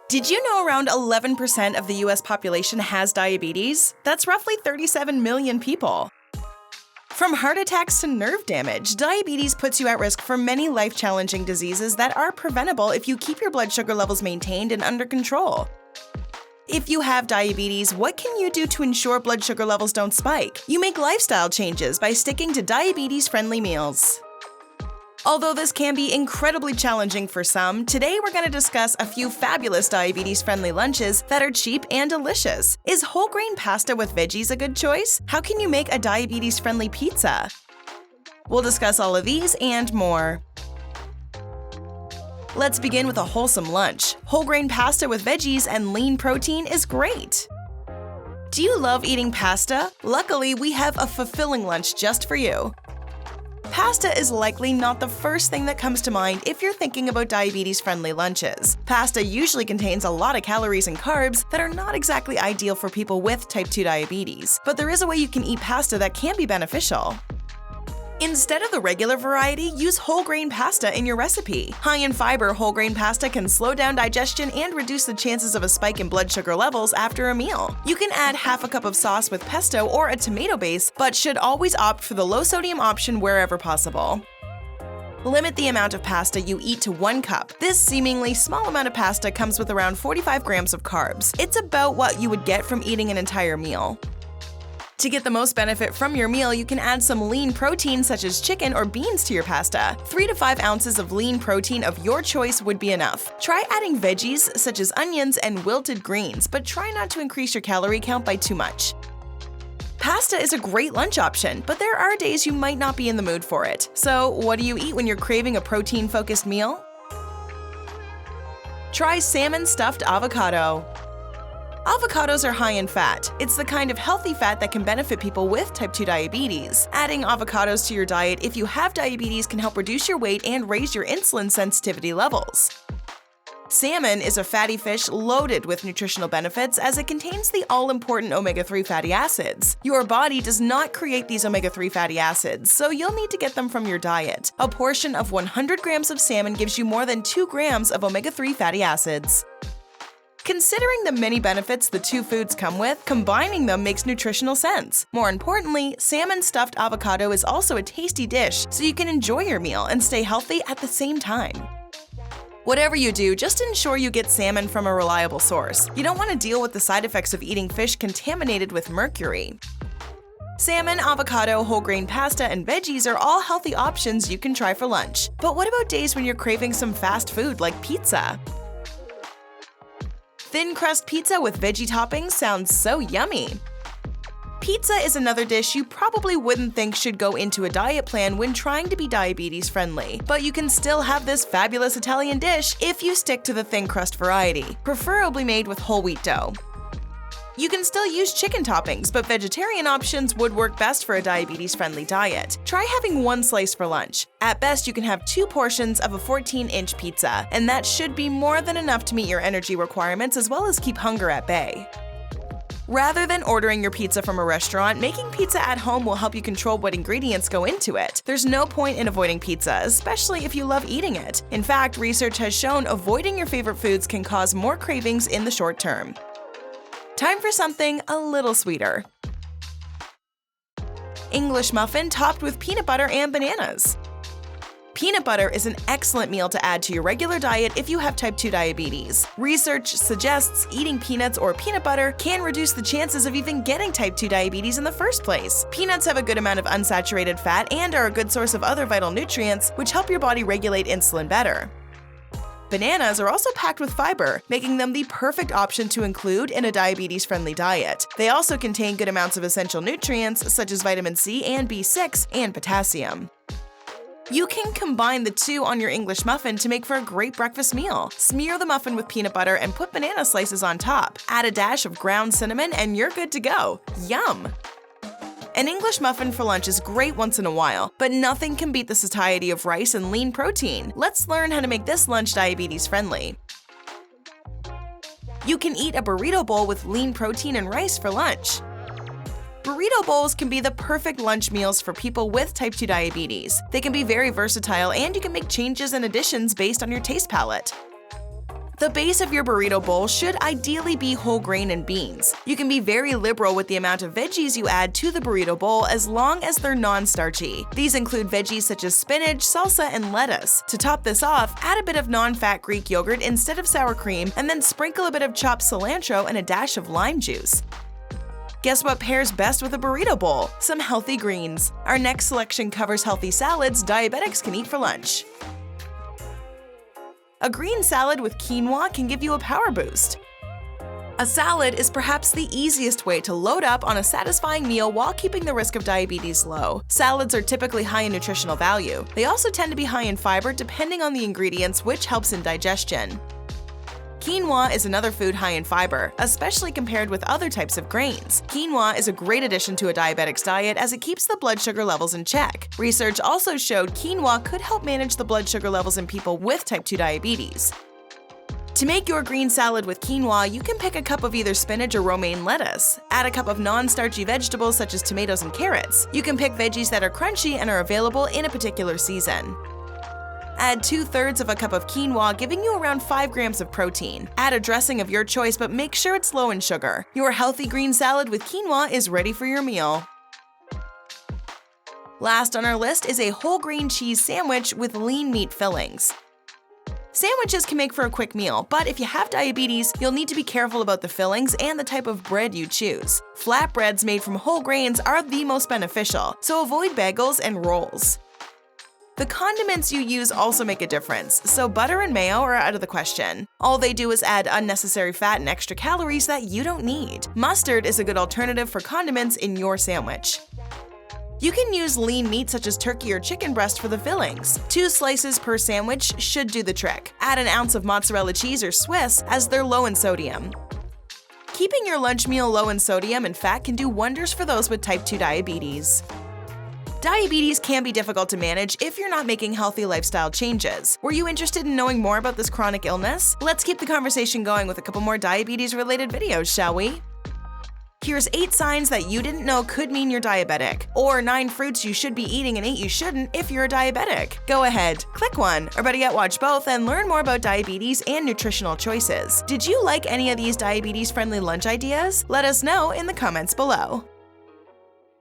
Did you know around 11% of the US population has diabetes? That's roughly 37 million people. From heart attacks to nerve damage, diabetes puts you at risk for many life-challenging diseases that are preventable if you keep your blood sugar levels maintained and under control. If you have diabetes, what can you do to ensure blood sugar levels don't spike? You make lifestyle changes by sticking to diabetes-friendly meals. Although this can be incredibly challenging for some, today we're going to discuss a few fabulous diabetes-friendly lunches that are cheap and delicious. Is whole grain pasta with veggies a good choice? How can you make a diabetes-friendly pizza? We'll discuss all of these and more. Let's begin with a wholesome lunch. Whole grain pasta with veggies and lean protein is great. Do you love eating pasta? Luckily, we have a fulfilling lunch just for you. Pasta is likely not the first thing that comes to mind if you're thinking about diabetes-friendly lunches. Pasta usually contains a lot of calories and carbs that are not exactly ideal for people with type 2 diabetes, but there is a way you can eat pasta that can be beneficial. Instead of the regular variety, use whole grain pasta in your recipe. High in fiber, whole grain pasta can slow down digestion and reduce the chances of a spike in blood sugar levels after a meal. You can add half a cup of sauce with pesto or a tomato base, but should always opt for the low-sodium option wherever possible. Limit the amount of pasta you eat to 1 cup. This seemingly small amount of pasta comes with around 45 grams of carbs. It's about what you would get from eating an entire meal. To get the most benefit from your meal, you can add some lean protein such as chicken or beans to your pasta. 3 to 5 ounces of lean protein of your choice would be enough. Try adding veggies such as onions and wilted greens, but try not to increase your calorie count by too much. Pasta is a great lunch option, but there are days you might not be in the mood for it. So, what do you eat when you're craving a protein-focused meal? Try Salmon-Stuffed Avocado. Avocados are high in fat. It's the kind of healthy fat that can benefit people with type 2 diabetes. Adding avocados to your diet if you have diabetes can help reduce your weight and raise your insulin sensitivity levels. Salmon is a fatty fish loaded with nutritional benefits as it contains the all-important omega-3 fatty acids. Your body does not create these omega-3 fatty acids, so you'll need to get them from your diet. A portion of 100 grams of salmon gives you more than 2 grams of omega-3 fatty acids. Considering the many benefits the two foods come with, combining them makes nutritional sense. More importantly, salmon-stuffed avocado is also a tasty dish, so you can enjoy your meal and stay healthy at the same time. Whatever you do, just ensure you get salmon from a reliable source. You don't want to deal with the side effects of eating fish contaminated with mercury. Salmon, avocado, whole grain pasta, and veggies are all healthy options you can try for lunch. But what about days when you're craving some fast food like pizza? Thin-crust pizza with veggie toppings sounds so yummy. Pizza is another dish you probably wouldn't think should go into a diet plan when trying to be diabetes-friendly, but you can still have this fabulous Italian dish if you stick to the thin-crust variety, preferably made with whole wheat dough. You can still use chicken toppings, but vegetarian options would work best for a diabetes-friendly diet. Try having 1 slice for lunch. At best, you can have 2 portions of a 14-inch pizza, and that should be more than enough to meet your energy requirements as well as keep hunger at bay. Rather than ordering your pizza from a restaurant, making pizza at home will help you control what ingredients go into it. There's no point in avoiding pizza, especially if you love eating it. In fact, research has shown avoiding your favorite foods can cause more cravings in the short term. Time for something a little sweeter. English muffin topped with peanut butter and bananas. Peanut butter is an excellent meal to add to your regular diet if you have type 2 diabetes. Research suggests eating peanuts or peanut butter can reduce the chances of even getting type 2 diabetes in the first place. Peanuts have a good amount of unsaturated fat and are a good source of other vital nutrients, which help your body regulate insulin better. Bananas are also packed with fiber, making them the perfect option to include in a diabetes-friendly diet. They also contain good amounts of essential nutrients such as vitamin C and B6 and potassium. You can combine the two on your English muffin to make for a great breakfast meal. Smear the muffin with peanut butter and put banana slices on top. Add a dash of ground cinnamon and you're good to go. Yum! An English muffin for lunch is great once in a while, but nothing can beat the satiety of rice and lean protein. Let's learn how to make this lunch diabetes-friendly. You can eat a burrito bowl with lean protein and rice for lunch. Burrito bowls can be the perfect lunch meals for people with type 2 diabetes. They can be very versatile and you can make changes and additions based on your taste palette. The base of your burrito bowl should ideally be whole grain and beans. You can be very liberal with the amount of veggies you add to the burrito bowl as long as they're non-starchy. These include veggies such as spinach, salsa, and lettuce. To top this off, add a bit of non-fat Greek yogurt instead of sour cream, and then sprinkle a bit of chopped cilantro and a dash of lime juice. Guess what pairs best with a burrito bowl? Some healthy greens. Our next selection covers healthy salads diabetics can eat for lunch. A green salad with quinoa can give you a power boost. A salad is perhaps the easiest way to load up on a satisfying meal while keeping the risk of diabetes low. Salads are typically high in nutritional value. They also tend to be high in fiber depending on the ingredients, which helps in digestion. Quinoa is another food high in fiber, especially compared with other types of grains. Quinoa is a great addition to a diabetic's diet as it keeps the blood sugar levels in check. Research also showed quinoa could help manage the blood sugar levels in people with type 2 diabetes. To make your green salad with quinoa, you can pick a cup of either spinach or romaine lettuce. Add a cup of non-starchy vegetables such as tomatoes and carrots. You can pick veggies that are crunchy and are available in a particular season. Add 2/3 of a cup of quinoa, giving you around 5 grams of protein. Add a dressing of your choice, but make sure it's low in sugar. Your healthy green salad with quinoa is ready for your meal. Last on our list is a whole grain cheese sandwich with lean meat fillings. Sandwiches can make for a quick meal, but if you have diabetes, you'll need to be careful about the fillings and the type of bread you choose. Flatbreads made from whole grains are the most beneficial, so avoid bagels and rolls. The condiments you use also make a difference, so butter and mayo are out of the question. All they do is add unnecessary fat and extra calories that you don't need. Mustard is a good alternative for condiments in your sandwich. You can use lean meat such as turkey or chicken breast for the fillings. 2 slices per sandwich should do the trick. Add an ounce of mozzarella cheese or Swiss as they're low in sodium. Keeping your lunch meal low in sodium and fat can do wonders for those with type 2 diabetes. Diabetes can be difficult to manage if you're not making healthy lifestyle changes. Were you interested in knowing more about this chronic illness? Let's keep the conversation going with a couple more diabetes-related videos, shall we? Here's 8 signs that you didn't know could mean you're diabetic, or 9 fruits you should be eating and 8 you shouldn't if you're a diabetic. Go ahead, click one, or better yet watch both and learn more about diabetes and nutritional choices. Did you like any of these diabetes-friendly lunch ideas? Let us know in the comments below.